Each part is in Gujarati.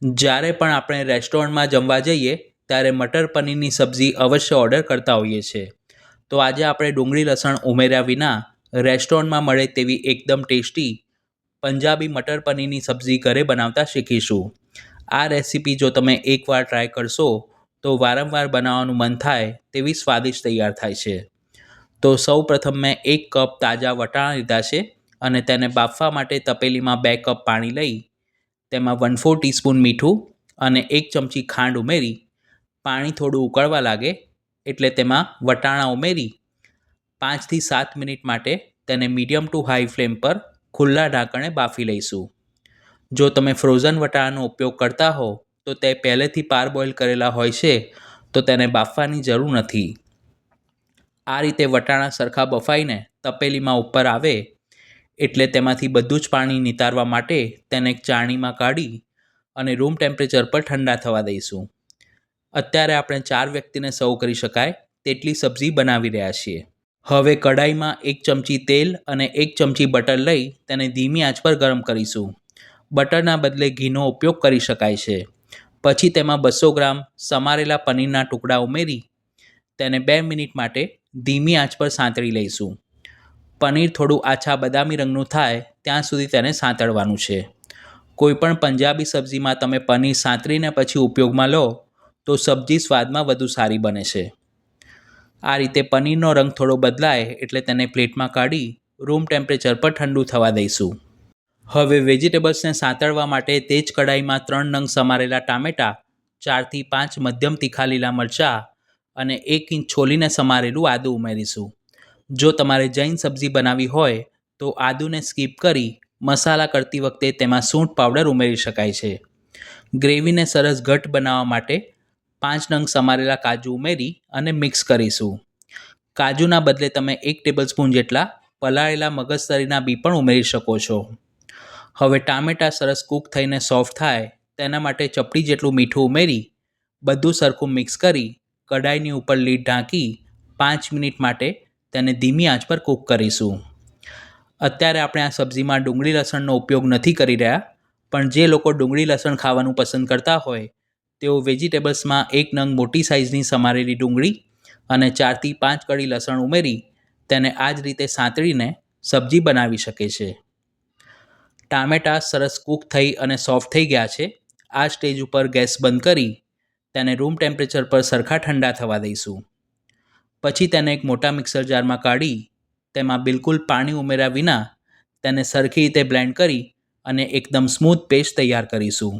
જ્યારે પણ આપણે રેસ્ટોરન્ટમાં જમવા જઈએ ત્યારે મટર પનીરની સબ્જી અવશ્ય ઓર્ડર કરતા હોઈએ છીએ. તો આજે આપણે ડુંગળી લસણ ઉમેર્યા વિના રેસ્ટોરન્ટમાં મળે તેવી એકદમ ટેસ્ટી પંજાબી મટર પનીરની સબ્જી ઘરે બનાવતા શીખીશું. આ રેસીપી જો તમે એકવાર ટ્રાય કરશો તો વારંવાર બનાવવાનું મન થાય તેવી સ્વાદિષ્ટ તૈયાર થાય છે. તો સૌ પ્રથમ મેં 1 કપ તાજા વટાણા લીધા છે અને તેને બાફવા માટે તપેલીમાં 2 કપ પાણી લઈ તેમાં 1/4 ટીસ્પૂન મીઠું અને 1 ચમચી ખાંડ ઉમેરી પાણી થોડું ઉકળવા લાગે એટલે તેમાં વટાણા ઉમેરી 5 થી 7 મિનિટ માટે તેને મીડિયમ ટુ હાઈ ફ્લેમ પર ખુલ્લા ઢાંકણે બાફી લઈશું. જો તમે ફ્રોઝન વટાણાનો ઉપયોગ કરતા હો તો તે પહેલેથી પારબોઇલ કરેલા હોય છે તો તેને બાફવાની જરૂર નથી. આ રીતે વટાણા સરખા બફાઈને તપેલીમાં ઉપર આવે એટલે તેમાંથી બધું જ પાણી નિતારવા માટે તેને એક ચાળણીમાં કાઢી અને રૂમ ટેમ્પરેચર પર ઠંડા થવા દઈશું. અત્યારે આપણે 4 વ્યક્તિને સર્વ કરી શકાય તેટલી સબ્જી બનાવી રહ્યા છીએ. હવે કઢાઈમાં 1 ચમચી તેલ અને 1 ચમચી બટર લઈ તેને ધીમી આંચ પર ગરમ કરીશું. બટરના બદલે ઘીનો ઉપયોગ કરી શકાય છે. પછી તેમાં 200 ગ્રામ સમારેલા પનીરના ટુકડા ઉમેરી તેને 2 મિનિટ માટે ધીમી આંચ પર સાંતળી લઈશું. પનીર થોડું આછા બદામી રંગનું થાય ત્યાં સુધી તેને સાંતળવાનું છે. કોઈપણ પંજાબી સબ્જીમાં તમે પનીર સાંતળીને પછી ઉપયોગમાં લો તો સબ્જી સ્વાદમાં વધુ સારી બને છે. આ રીતે પનીરનો રંગ થોડો બદલાય એટલે તેને પ્લેટમાં કાઢી રૂમ ટેમ્પરેચર પર ઠંડુ થવા દઈશું. હવે વેજીટેબલ્સને સાંતળવા માટે તે જ કઢાઈમાં 3 નંગ સમારેલા ટામેટાં, 4 થી 5 મધ્યમ તીખા લીલા મરચાં અને 1 ઇંચ છોલીને સમારેલું આદું ઉમેરીશું. જો તમારે જૈન સબ્જી બનાવવી હોય તો આદુને સ્કીપ કરી મસાલા કરતી વખતે તેમાં સૂંઠ પાવડર ઉમેરી શકાય છે. ગ્રેવીને સરસ ઘટ્ટ બનાવવા માટે 5 નંગ સમારેલા કાજુ ઉમેરી અને મિક્સ કરીશું. કાજુના બદલે તમે 1 ટેબલસ્પૂન જેટલા પલાળેલા મગજતરીના બી પણ ઉમેરી શકો છો. હવે ટામેટાં સરસ કૂક થઈને સોફ્ટ થાય તેના માટે ચપટી જેટલું મીઠું ઉમેરી બધું સરખું મિક્સ કરી કઢાઈની ઉપર લીડ ઢાંકી 5 મિનિટ માટે તેને ધીમી આંચ પર કૂક કરીશું. અત્યારે આપણે આ સબ્જીમાં ડુંગળી લસણનો ઉપયોગ નથી કરી રહ્યા, પણ જે લોકો ડુંગળી લસણ ખાવાનું પસંદ કરતા હોય તેઓ વેજીટેબલ્સમાં 1 નંગ મોટી સાઇઝની સમારેલી ડુંગળી અને 4 થી 5 કળી લસણ ઉમેરી તેને આ જ રીતે સાંતળીને સબ્જી બનાવી શકે છે. ટામેટાં સરસ કૂક થઈ અને સોફ્ટ થઈ ગયા છે. આ સ્ટેજ ઉપર ગેસ બંધ કરી તેને રૂમ ટેમ્પરેચર પર સરખા ઠંડા થવા દઈશું. પછી તેને એક મોટા મિક્સર જારમાં કાઢી તેમાં બિલકુલ પાણી ઉમેર્યા વિના તેને સરખી રીતે બ્લેન્ડ કરી અને એકદમ સ્મૂથ પેસ્ટ તૈયાર કરીશું.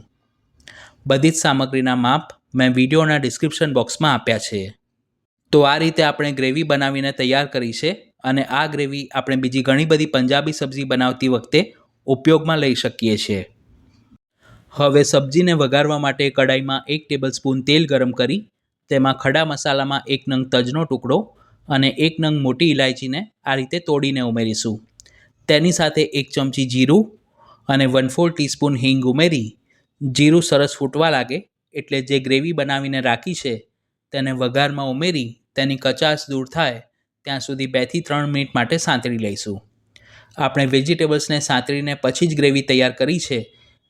બધી જ સામગ્રીના માપ મેં વિડીયોના ડિસ્ક્રિપ્શન બોક્સમાં આપ્યા છે. તો આ રીતે આપણે ગ્રેવી બનાવીને તૈયાર કરી છે અને આ ગ્રેવી આપણે બીજી ઘણી બધી પંજાબી સબ્જી બનાવતી વખતે ઉપયોગમાં લઈ શકીએ છીએ. હવે સબ્જીને વઘારવા માટે કઢાઈમાં 1 ટેબલસ્પૂન તેલ ગરમ કરી તેમાં ખડા મસાલામાં 1 નંગ તજનો ટુકડો અને 1 નંગ મોટી ઇલાયચીને આ રીતે તોડીને ઉમેરીશું. તેની સાથે 1 ચમચી જીરું અને 1/4 ટીસ્પૂન હિંગ ઉમેરી જીરું સરસ ફૂટવા લાગે એટલે જે ગ્રેવી બનાવીને રાખી છે તેને વઘારમાં ઉમેરી તેની કચાશ દૂર થાય ત્યાં સુધી 2 થી 3 મિનિટ માટે સાંતળી લઈશું. આપણે વેજીટેબલ્સને સાંતળીને પછી જ ગ્રેવી તૈયાર કરી છે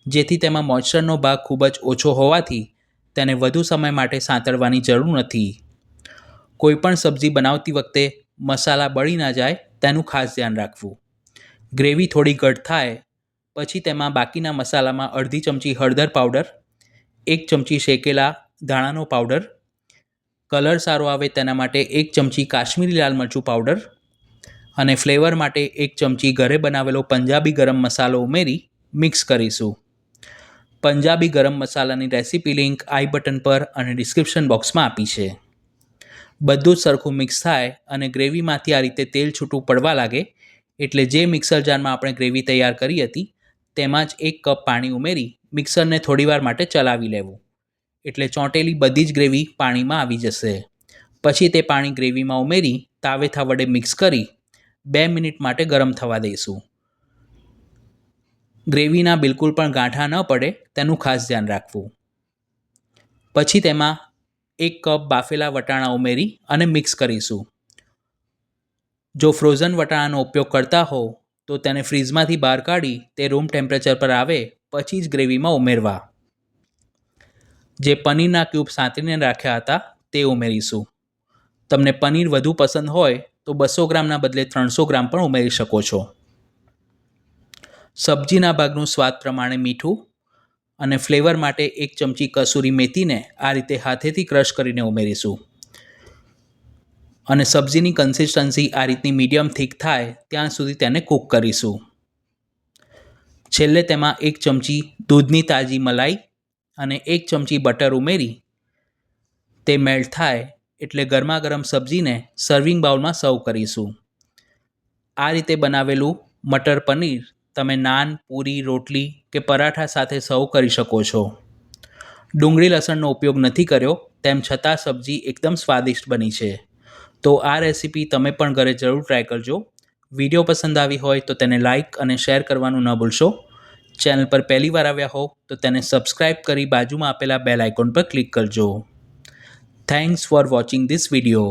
જેથી તેમાં મોઇશ્ચરનો ભાગ ખૂબ જ ઓછો હોવાથી તેને વધુ સમય માટે સાંતળવાની જરૂર નથી. કોઈપણ સબ્જી બનાવતી વખતે મસાલા બળી ના જાય તેનું ખાસ ધ્યાન રાખવું. ગ્રેવી થોડી ઘટ્ટ થાય પછી તેમાં બાકીના મસાલામાં અડધી ચમચી હળદર પાવડર, 1 ચમચી શેકેલા ધાણાનો પાવડર, કલર સારો આવે તેના માટે 1 ચમચી કાશ્મીરી લાલ મરચું પાવડર અને ફ્લેવર માટે 1 ચમચી ઘરે બનાવેલો પંજાબી ગરમ મસાલો ઉમેરી મિક્સ કરીશું. પંજાબી ગરમ મસાલાની રેસીપી લિંક આઈ બટન પર અને ડિસ્ક્રિપ્શન બોક્સમાં આપી છે. બધું જ સરખું મિક્સ થાય અને ગ્રેવીમાંથી આ રીતે તેલ છૂટું પડવા લાગે એટલે જે મિક્સર જારમાં આપણે ગ્રેવી તૈયાર કરી હતી તેમાં જ 1 કપ પાણી ઉમેરી મિક્સરને થોડીવાર માટે ચલાવી લેવું એટલે ચોંટેલી બધી જ ગ્રેવી પાણીમાં આવી જશે. પછી તે પાણી ગ્રેવીમાં ઉમેરી તાવેથા વડે મિક્સ કરી 2 મિનિટ માટે ગરમ થવા દઈશું. ગ્રેવીના બિલકુલ પણ ગાંઠા ન પડે તેનું ખાસ ધ્યાન રાખવું. પછી તેમાં 1 કપ બાફેલા વટાણા ઉમેરી અને મિક્સ કરીશું. જો ફ્રોઝન વટાણાનો ઉપયોગ કરતા હો તો તેને ફ્રીઝમાંથી બહાર કાઢી તે રૂમ ટેમ્પરેચર પર આવે પછી જ ગ્રેવીમાં ઉમેરવા. જે પનીરના ક્યુબ સાંતળીને રાખ્યા હતા તે ઉમેરીશું. તમને પનીર વધુ પસંદ હોય તો 200 ગ્રામના બદલે 300 ગ્રામ પણ ઉમેરી શકો છો. સબ્જીના ભાગનું સ્વાદ પ્રમાણે મીઠું અને ફ્લેવર માટે 1 ચમચી કસૂરી મેથીને આ રીતે હાથેથી ક્રશ કરીને ઉમેરીશું. અને સબ્જીની કન્સિસ્ટન્સી આ રીતની મીડિયમ થીક થાય ત્યાં સુધી તેને કૂક કરીશું. છેલ્લે તેમાં 1 ચમચી દૂધની તાજી મલાઈ અને 1 ચમચી બટર ઉમેરી તે મેલ્ટ થાય એટલે ગરમા ગરમ સબ્જીને સર્વિંગ બાઉલમાં સર્વ કરીશું. આ રીતે બનાવેલું મટર પનીર તમે નાન, પૂરી, રોટલી કે પરાઠા સાથે સર્વ કરી શકો છો. ડુંગળી લસણનો ઉપયોગ નથી કર્યો તેમ છતાં સબ્જી એકદમ સ્વાદિષ્ટ બની છે. તો આ રેસીપી તમે પણ ઘરે જરૂર ટ્રાય કરજો. વિડીયો પસંદ આવી હોય તો તેને લાઇક અને શેર કરવાનું ન ભૂલશો. ચેનલ પર પહેલી વાર આવ્યા હો તો તેને સબસ્ક્રાઈબ કરી બાજુમાં આપેલા બેલ આઇકોન પર ક્લિક કરજો. Thanks for watching this video.